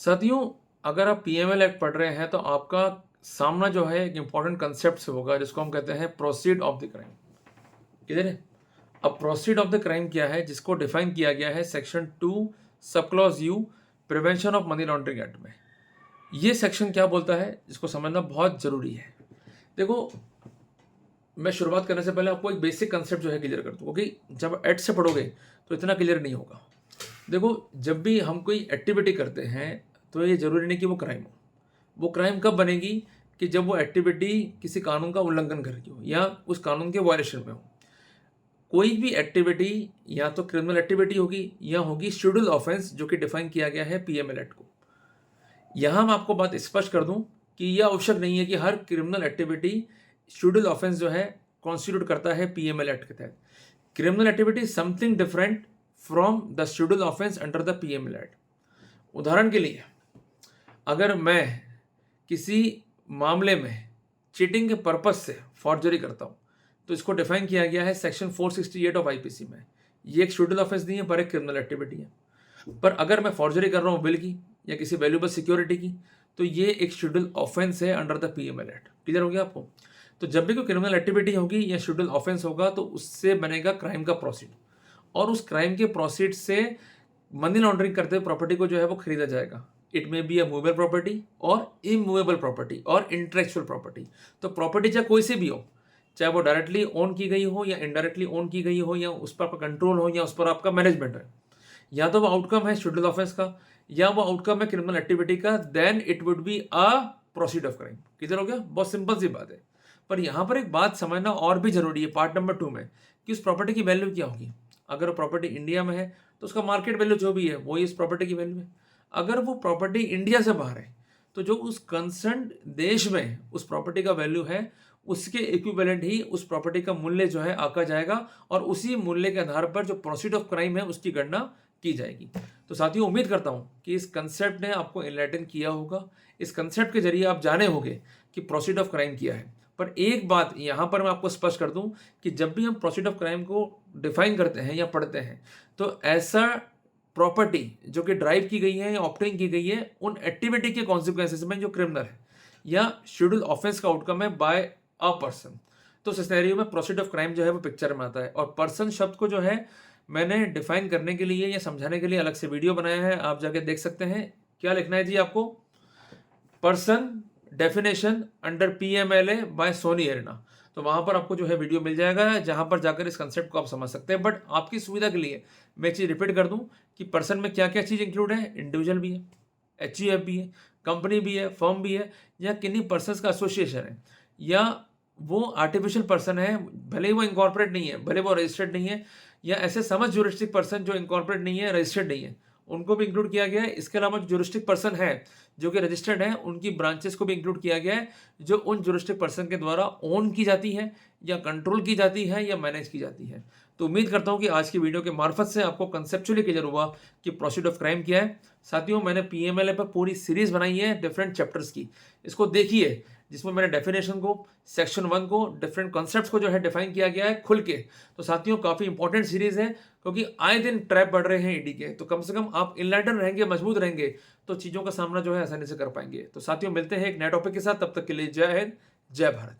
साथियों, अगर आप पीएमएल एक्ट पढ़ रहे हैं तो आपका सामना जो है एक इम्पॉर्टेंट कंसेप्ट से होगा जिसको हम कहते हैं proceed of the crime. Clear है? अब प्रोसीड ऑफ द क्राइम क्या है, जिसको डिफाइन किया गया है section 2 sub clause you prevention of money laundering act में। ये सेक्शन क्या बोलता है, जिसको समझना बहुत जरूरी है। देखो, मैं शुरुआत करने से पहले आपको एक बेसिक कंसेप्ट जो है क्लियर कर दूँ, क्योंकि जब एक्ट से पढ़ोगे तो इतना क्लियर नहीं होगा। देखो, जब भी हम कोई एक्टिविटी करते हैं तो ये ज़रूरी नहीं कि वो क्राइम हो। वो क्राइम कब बनेगी कि जब वो एक्टिविटी किसी कानून का उल्लंघन कर रही हो या उस कानून के वायलेशन में हो। कोई भी एक्टिविटी या तो क्रिमिनल एक्टिविटी होगी या होगी शेड्यूल ऑफेंस, जो कि डिफाइन किया गया है पीएमएल एक्ट को। यहाँ मैं आपको बात स्पष्ट कर दूं कि यह आवश्यक नहीं है कि हर क्रिमिनल एक्टिविटी शेड्यूल ऑफेंस जो है कॉन्स्टिट्यूट करता है पीएमएल एक्ट के तहत। Criminal activity something different from the schedule offence under the PML act. उदाहरण के लिए, अगर मैं किसी मामले में चीटिंग के पर्पस से फॉर्जरी करता हूं तो इसको डिफाइन किया गया है सेक्शन 468 ऑफ आईपीसी में। ये एक शेड्यूल ऑफेंस नहीं है पर एक क्रिमिनल एक्टिविटी है। पर अगर मैं फॉर्जरी कर रहा हूं बिल की या किसी वैल्यूएबल सिक्योरिटी की, तो ये एक शेड्यूल ऑफेंस है under the PML act. Clear हो गया आपको? तो जब भी कोई क्रिमिनल एक्टिविटी होगी या शेड्यूल ऑफेंस होगा तो उससे बनेगा क्राइम का प्रोसीड, और उस क्राइम के प्रोसीड से मनी लॉन्ड्रिंग करते हुए प्रॉपर्टी को जो है वो खरीदा जाएगा। It may be a movable property और इमूवेबल प्रॉपर्टी और इंटेलेक्चुअल प्रॉपर्टी। तो प्रॉपर्टी चाहे कोई सी भी हो, चाहे वो डायरेक्टली ओन की गई हो या इनडायरेक्टली ओन की गई हो, या उस पर आपका कंट्रोल हो या उस पर आपका मैनेजमेंट है, या तो वो आउटकम है शेड्यूल ऑफेंस का या वो आउटकम है क्रिमिनल एक्टिविटी का, then it would be a proceed of crime. किधर हो गया? बहुत सिंपल सी बात है। पर यहाँ पर एक बात समझना और भी जरूरी है पार्ट नंबर 2 में, कि उस प्रॉपर्टी की वैल्यू क्या होगी। अगर प्रॉपर्टी इंडिया में है तो उसका मार्केट वैल्यू जो भी है वही इस प्रॉपर्टी की वैल्यू है। अगर वो प्रॉपर्टी इंडिया से बाहर है तो जो उस कंसर्न देश में उस प्रॉपर्टी का वैल्यू है, उसके इक्विवेलेंट ही उस प्रॉपर्टी का मूल्य जो है आका जाएगा, और उसी मूल्य के आधार पर जो प्रोसीड ऑफ क्राइम है उसकी गणना की जाएगी। तो साथियों, उम्मीद करता हूं कि इस कंसेप्ट ने आपको एनलाइटन किया होगा। इस कंसेप्ट के जरिए आप जाने होंगे कि प्रोसीड ऑफ क्राइम क्या है। पर एक बात यहां पर मैं आपको स्पष्ट कर दूं कि जब भी हम प्रोसीड ऑफ क्राइम को डिफाइन करते हैं या पढ़ते हैं, तो ऐसा प्रॉपर्टी जो कि ड्राइव की गई है या ऑप्टेन की गई है उन एक्टिविटी के कॉन्सिक्वेंसेस में जो क्रिमिनल है या शेड्यूल ऑफेंस का आउटकम है बाय अ पर्सन, तो उस सिनेरियो में प्रोसीड ऑफ क्राइम जो है वो पिक्चर में आता है। और पर्सन शब्द को जो है मैंने डिफाइन करने के लिए या समझाने के लिए अलग से वीडियो बनाया है, आप जाके देख सकते हैं। क्या लिखना है जी आपको? Person definition under PMLA by सोनी एरिना। तो वहां पर आपको जो है वीडियो मिल जाएगा, जहां पर जाकर इस कंसेप्ट को आप समझ सकते हैं। बट आपकी सुविधा के लिए मैं एक चीज रिपीट कर दूं कि पर्सन में क्या क्या चीज इंक्लूड है। इंडिविजुअल भी है, एचयूएफ भी है, कंपनी भी है, फर्म भी है, या किन्हीं पर्सन का एसोसिएशन है, या वो आर्टिफिशियल पर्सन है, भले ही वो इनकॉर्पोरेट नहीं है, भले वो रजिस्टर्ड नहीं है, या ऐसे समझ ज्यूरिस्टिक पर्सन जो इनकॉर्पोरेट नहीं है, रजिस्टर्ड नहीं है, उनको भी इंक्लूड किया गया है। इसके अलावा जो ज्यूरिस्टिक पर्सन है जो कि रजिस्टर्ड है, उनकी ब्रांचेस को भी इंक्लूड किया गया है, जो उन ज्यूरिस्टिक पर्सन के द्वारा ओन की जाती है या कंट्रोल की जाती है या मैनेज की जाती है। तो उम्मीद करता हूं कि आज की वीडियो के मार्फत से आपको कंसेप्चुअली क्लियर हुआ कि प्रोसीड ऑफ क्राइम क्या है। साथियों, मैंने पीएमएलए पर पूरी सीरीज बनाई है डिफरेंट चैप्टर्स की, इसको देखिए, जिसमें मैंने डेफिनेशन को, सेक्शन 1 को, डिफरेंट कॉन्सेप्ट्स को जो है डिफाइन किया गया है खुल के। तो साथियों, काफी इंपॉर्टेंट सीरीज है, क्योंकि आए दिन ट्रैप बढ़ रहे हैं ईडी के, तो कम से कम आप इनलाइटन रहेंगे, मजबूत रहेंगे, तो चीजों का सामना जो है आसानी से कर पाएंगे। तो साथियों, मिलते हैं एक नए टॉपिक के साथ, तब तक के लिए जय हिंद, जय भारत।